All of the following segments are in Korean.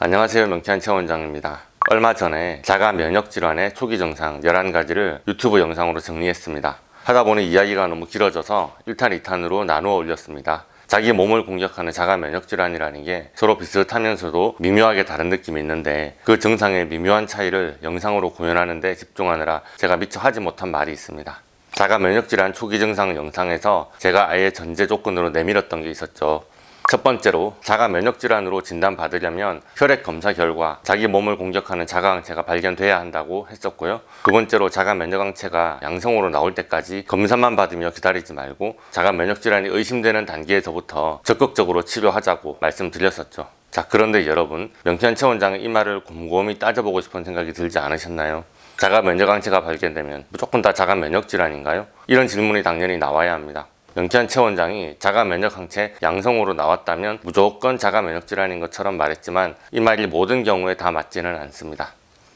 안녕하세요, 명쾌한 최원장입니다. 얼마 전에 자가 면역 질환의 초기 증상 11가지를 유튜브 영상으로 정리했습니다. 하다 보니 이야기가 너무 길어져서 1탄, 2탄으로 나누어 올렸습니다. 자기 몸을 공격하는 자가 면역 질환이라는 게 서로 비슷하면서도 미묘하게 다른 느낌이 있는데, 그 증상의 미묘한 차이를 영상으로 구현하는 데 집중하느라 제가 미처 하지 못한 말이 있습니다. 자가 면역 질환 초기 증상 영상에서 제가 아예 전제 조건으로 내밀었던 게 있었죠. 첫 번째로, 자가 면역 질환으로 진단받으려면 혈액 검사 결과 자기 몸을 공격하는 자가항체가 발견돼야 한다고 했었고요. 두 번째로, 자가 면역항체가 양성으로 나올 때까지 검사만 받으며 기다리지 말고 자가 면역 질환이 의심되는 단계에서부터 적극적으로 치료하자고 말씀드렸었죠. 자, 그런데 여러분, 명쾌한 최원장은 이 말을 곰곰이 따져보고 싶은 생각이 들지 않으셨나요? 자가 면역항체가 발견되면 무조건 다 자가 면역 질환인가요? 이런 질문이 당연히 나와야 합니다. 명쾌한 최원장이 자가 면역항체 양성으로 나왔다면 무조건 자가 면역 질환인 것처럼 말했지만, 이 말이 모든 경우에 다 맞지는 않습니다.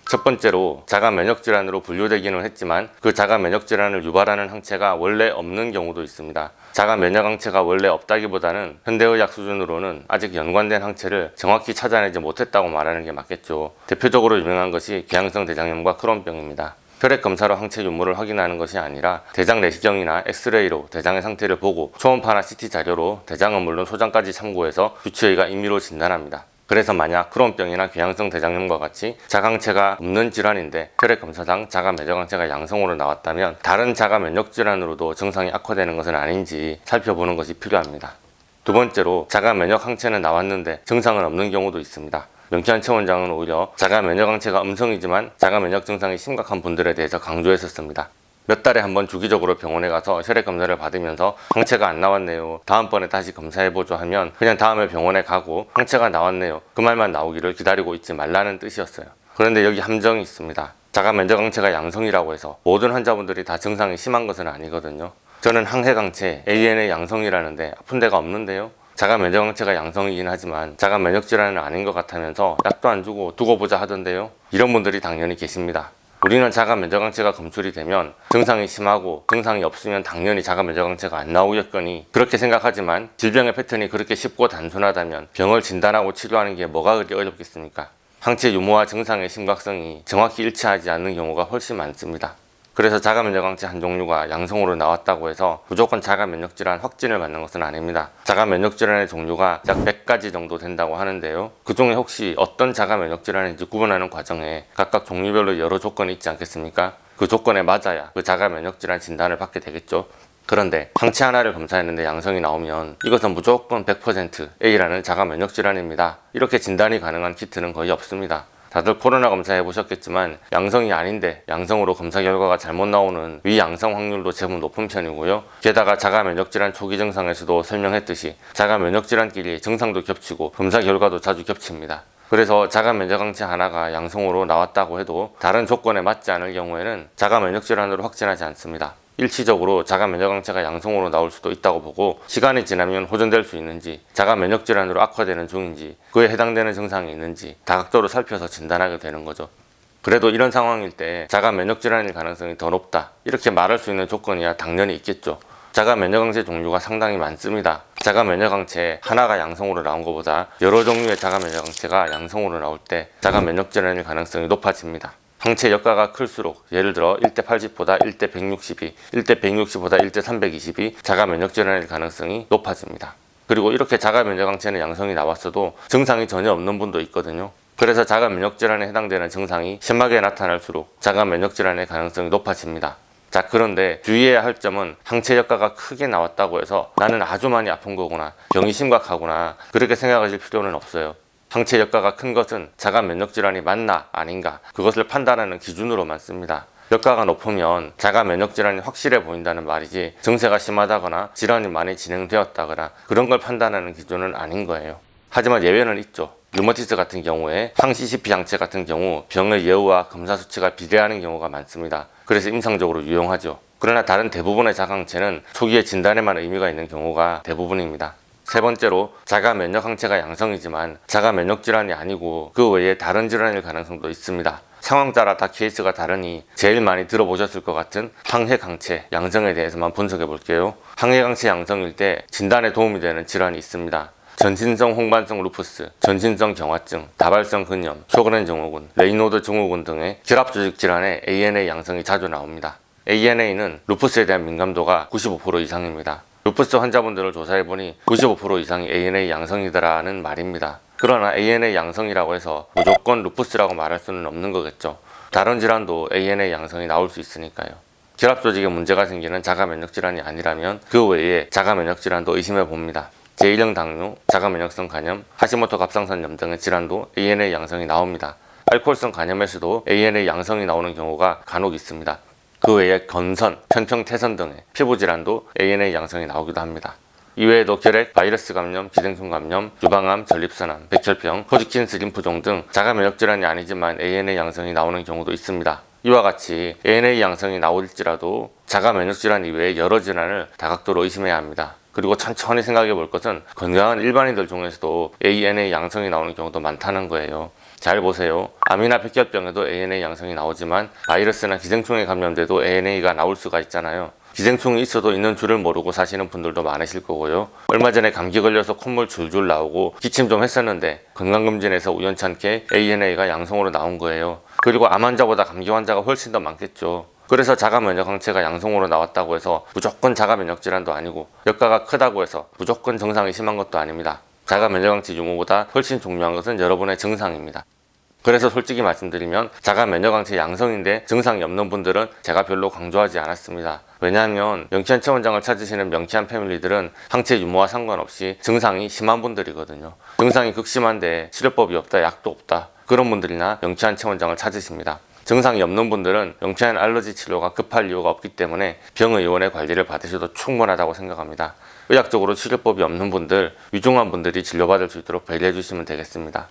첫 번째로, 자가 면역 질환으로 분류되기는 했지만 그 자가 면역 질환을 유발하는 항체가 원래 없는 경우도 있습니다. 자가 면역 항체가 원래 없다기보다는 현대의학 수준으로는 아직 연관된 항체를 정확히 찾아내지 못했다고 말하는 게 맞겠죠. 대표적으로 유명한 것이 궤양성 대장염과 크론병입니다. 혈액 검사로 항체 유무를 확인하는 것이 아니라 대장 내시경이나 엑스레이로 대장의 상태를 보고 초음파나 CT 자료로 대장은 물론 소장까지 참고해서 주치의가 임의로 진단합니다. 그래서 만약 크론병이나 궤양성 대장염과 같이 자가항체가 없는 질환인데 혈액 검사상 자가 면역항체가 양성으로 나왔다면 다른 자가 면역 질환으로도 증상이 악화되는 것은 아닌지 살펴보는 것이 필요합니다. 두 번째로, 자가 면역 항체는 나왔는데 증상은 없는 경우도 있습니다. 명쾌한 최원장은 오히려 자가 면역항체가 음성이지만 자가 면역 증상이 심각한 분들에 대해서 강조했었습니다. 몇 달에 한 번 주기적으로 병원에 가서 혈액 검사를 받으면서 항체가 안 나왔네요, 다음번에 다시 검사해보죠 하면 그냥 다음에 병원에 가고 항체가 나왔네요, 그 말만 나오기를 기다리고 있지 말라는 뜻이었어요. 그런데 여기 함정이 있습니다. 자가 면역항체가 양성이라고 해서 모든 환자분들이 다 증상이 심한 것은 아니거든요. 저는 항핵항체 ANA 양성이라는데 아픈 데가 없는데요. 자가 면역항체가 양성이긴 하지만 자가 면역 질환은 아닌 것 같으면서 약도 안 주고 두고 보자 하던데요. 이런 분들이 당연히 계십니다. 우리는 자가 면역항체가 검출이 되면 증상이 심하고 증상이 없으면 당연히 자가 면역항체가 안 나오겠거니 그렇게 생각하지만, 질병의 패턴이 그렇게 쉽고 단순하다면 병을 진단하고 치료하는 게 뭐가 그리 어렵겠습니까? 항체 유무와 증상의 심각성이 정확히 일치하지 않는 경우가 훨씬 많습니다. 그래서 자가 면역항체 한 종류가 양성으로 나왔다고 해서 무조건 자가 면역질환 확진을 받는 것은 아닙니다. 자가 면역질환의 종류가 약 100가지 정도 된다고 하는데요. 그 중에 혹시 어떤 자가 면역질환인지 구분하는 과정에 각각 종류별로 여러 조건이 있지 않겠습니까? 그 조건에 맞아야 그 자가 면역질환 진단을 받게 되겠죠. 그런데 항체 하나를 검사했는데 양성이 나오면 이것은 무조건 100% A라는 자가 면역질환입니다, 이렇게 진단이 가능한 키트는 거의 없습니다. 다들 코로나 검사해 보셨겠지만 양성이 아닌데 양성으로 검사 결과가 잘못 나오는 위양성 확률도 제법 높은 편이고요. 게다가 자가 면역질환 초기 증상에서도 설명했듯이 자가 면역질환끼리 증상도 겹치고 검사 결과도 자주 겹칩니다. 그래서 자가 면역항체 하나가 양성으로 나왔다고 해도 다른 조건에 맞지 않을 경우에는 자가 면역질환으로 확진하지 않습니다. 일시적으로 자가 면역항체가 양성으로 나올 수도 있다고 보고, 시간이 지나면 호전될 수 있는지, 자가 면역질환으로 악화되는 중인지, 그에 해당되는 증상이 있는지 다각도로 살펴서 진단하게 되는 거죠. 그래도 이런 상황일 때 자가 면역질환일 가능성이 더 높다, 이렇게 말할 수 있는 조건이야 당연히 있겠죠. 자가 면역항체 종류가 상당히 많습니다. 자가 면역항체 하나가 양성으로 나온 것보다 여러 종류의 자가 면역항체가 양성으로 나올 때 자가 면역질환일 가능성이 높아집니다. 항체 역가가 클수록, 예를 들어 1대 80보다 1대 160이, 1대 160보다 1대 320이 자가 면역질환일 가능성이 높아집니다. 그리고 이렇게 자가 면역항체는 양성이 나왔어도 증상이 전혀 없는 분도 있거든요. 그래서 자가 면역질환에 해당되는 증상이 심하게 나타날수록 자가 면역질환의 가능성이 높아집니다. 자, 그런데 주의해야 할 점은 항체 역가가 크게 나왔다고 해서 나는 아주 많이 아픈 거구나, 병이 심각하구나, 그렇게 생각하실 필요는 없어요. 항체 역가가 큰 것은 자가 면역질환이 맞나 아닌가, 그것을 판단하는 기준으로만 씁니다. 역가가 높으면 자가 면역질환이 확실해 보인다는 말이지, 증세가 심하다거나 질환이 많이 진행되었다거나 그런 걸 판단하는 기준은 아닌 거예요. 하지만 예외는 있죠. 류머티스 같은 경우에 항CCP 항체 같은 경우 병의 예후와 검사 수치가 비례하는 경우가 많습니다. 그래서 임상적으로 유용하죠. 그러나 다른 대부분의 자가항체는 초기의 진단에만 의미가 있는 경우가 대부분입니다. 세 번째로, 자가 면역항체가 양성이지만 자가 면역질환이 아니고 그 외에 다른 질환일 가능성도 있습니다. 상황 따라 다 케이스가 다르니 제일 많이 들어보셨을 것 같은 항핵항체 양성에 대해서만 분석해 볼게요. 항핵항체 양성일 때 진단에 도움이 되는 질환이 있습니다. 전신성 홍반성 루푸스, 전신성 경화증, 다발성 근염, 쇼그렌 증후군, 레이노드 증후군 등의 결합 조직 질환에 ANA 양성이 자주 나옵니다. ANA는 루푸스에 대한 민감도가 95% 이상입니다. 루푸스 환자분들을 조사해보니 95% 이상이 ANA 양성이더라는 말입니다. 그러나 ANA 양성이라고 해서 무조건 루푸스라고 말할 수는 없는 거겠죠. 다른 질환도 ANA 양성이 나올 수 있으니까요. 결합 조직에 문제가 생기는 자가 면역 질환이 아니라면 그 외에 자가 면역 질환도 의심해 봅니다. 제1형 당뇨, 자가 면역성 간염, 하시모토 갑상선염 등의 질환도 ANA 양성이 나옵니다. 알코올성 간염에서도 ANA 양성이 나오는 경우가 간혹 있습니다. 그 외에 건선, 편평태선 등의 피부 질환도 ANA 양성이 나오기도 합니다. 이외에도 결핵, 바이러스 감염, 기생충 감염, 유방암, 전립선암, 백혈병, 호지킨스 림프종 등 자가 면역 질환이 아니지만 ANA 양성이 나오는 경우도 있습니다. 이와 같이 ANA 양성이 나올지라도 자가 면역 질환 이외에 여러 질환을 다각도로 의심해야 합니다. 그리고 천천히 생각해 볼 것은 건강한 일반인들 중에서도 ANA 양성이 나오는 경우도 많다는 거예요. 잘 보세요. 암이나 백혈병에도 ANA 양성이 나오지만 바이러스나 기생충에 감염돼도 ANA가 나올 수가 있잖아요. 기생충이 있어도 있는 줄을 모르고 사시는 분들도 많으실 거고요. 얼마 전에 감기 걸려서 콧물 줄줄 나오고 기침 좀 했었는데 건강검진에서 우연찮게 ANA가 양성으로 나온 거예요. 그리고 암 환자보다 감기 환자가 훨씬 더 많겠죠. 그래서 자가 면역 항체가 양성으로 나왔다고 해서 무조건 자가 면역 질환도 아니고 역가가 크다고 해서 무조건 증상이 심한 것도 아닙니다. 자가 면역 항체 유무보다 훨씬 중요한 것은 여러분의 증상입니다. 그래서 솔직히 말씀드리면 자가 면역 항체 양성인데 증상이 없는 분들은 제가 별로 강조하지 않았습니다. 왜냐하면 명쾌한 체원장을 찾으시는 명쾌한 패밀리들은 항체 유무와 상관없이 증상이 심한 분들이거든요. 증상이 극심한데 치료법이 없다, 약도 없다, 그런 분들이나 명쾌한 체원장을 찾으십니다. 증상이 없는 분들은 명쾌한 알러지 치료가 급할 이유가 없기 때문에 병의원의 관리를 받으셔도 충분하다고 생각합니다. 의학적으로 치료법이 없는 분들, 위중한 분들이 진료받을 수 있도록 배려해 주시면 되겠습니다.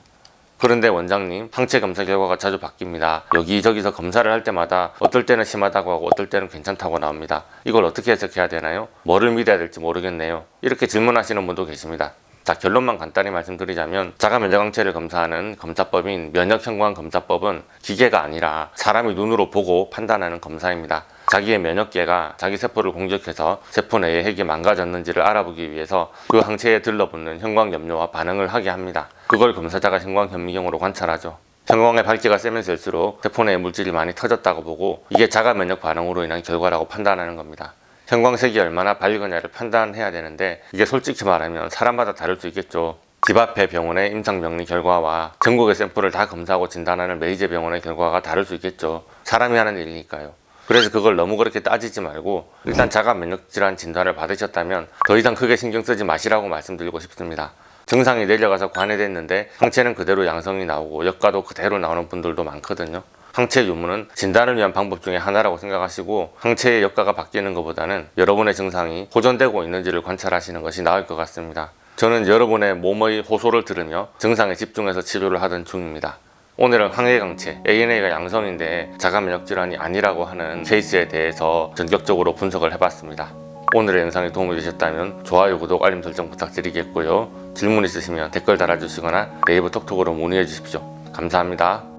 그런데 원장님, 항체 검사 결과가 자주 바뀝니다. 여기저기서 검사를 할 때마다 어떨 때는 심하다고 하고 어떨 때는 괜찮다고 나옵니다. 이걸 어떻게 해석해야 되나요? 뭐를 믿어야 될지 모르겠네요. 이렇게 질문하시는 분도 계십니다. 자, 결론만 간단히 말씀드리자면 자가 면역 항체를 검사하는 검사법인 면역형광 검사법은 기계가 아니라 사람이 눈으로 보고 판단하는 검사입니다. 자기의 면역계가 자기 세포를 공격해서 세포 내의 핵이 망가졌는지를 알아보기 위해서 그 항체에 들러붙는 형광염료와 반응을 하게 합니다. 그걸 검사자가 형광현미경으로 관찰하죠. 형광의 밝기가 세면 셀수록 세포 내의 물질이 많이 터졌다고 보고 이게 자가 면역 반응으로 인한 결과라고 판단하는 겁니다. 형광색이 얼마나 밝으냐를 판단해야 되는데 이게 솔직히 말하면 사람마다 다를 수 있겠죠. 집 앞에 병원의 임상병리 결과와 전국의 샘플을 다 검사하고 진단하는 메이저 병원의 결과가 다를 수 있겠죠. 사람이 하는 일이니까요. 그래서 그걸 너무 그렇게 따지지 말고 일단 자가 면역 질환 진단을 받으셨다면 더 이상 크게 신경 쓰지 마시라고 말씀드리고 싶습니다. 증상이 내려가서 관해됐는데 항체는 그대로 양성이 나오고 역가도 그대로 나오는 분들도 많거든요. 항체 유무는 진단을 위한 방법 중에 하나라고 생각하시고 항체의 역가가 바뀌는 것보다는 여러분의 증상이 호전되고 있는지를 관찰하시는 것이 나을 것 같습니다. 저는 여러분의 몸의 호소를 들으며 증상에 집중해서 치료를 하던 중입니다. 오늘은 항해강체 ANA가 양성인데 자가 면역 질환이 아니라고 하는 케이스에 대해서 전격적으로 분석을 해봤습니다. 오늘의 영상이 도움이 되셨다면 좋아요, 구독, 알림 설정 부탁드리겠고요. 질문 있으시면 댓글 달아주시거나 네이버 톡톡으로 문의해 주십시오. 감사합니다.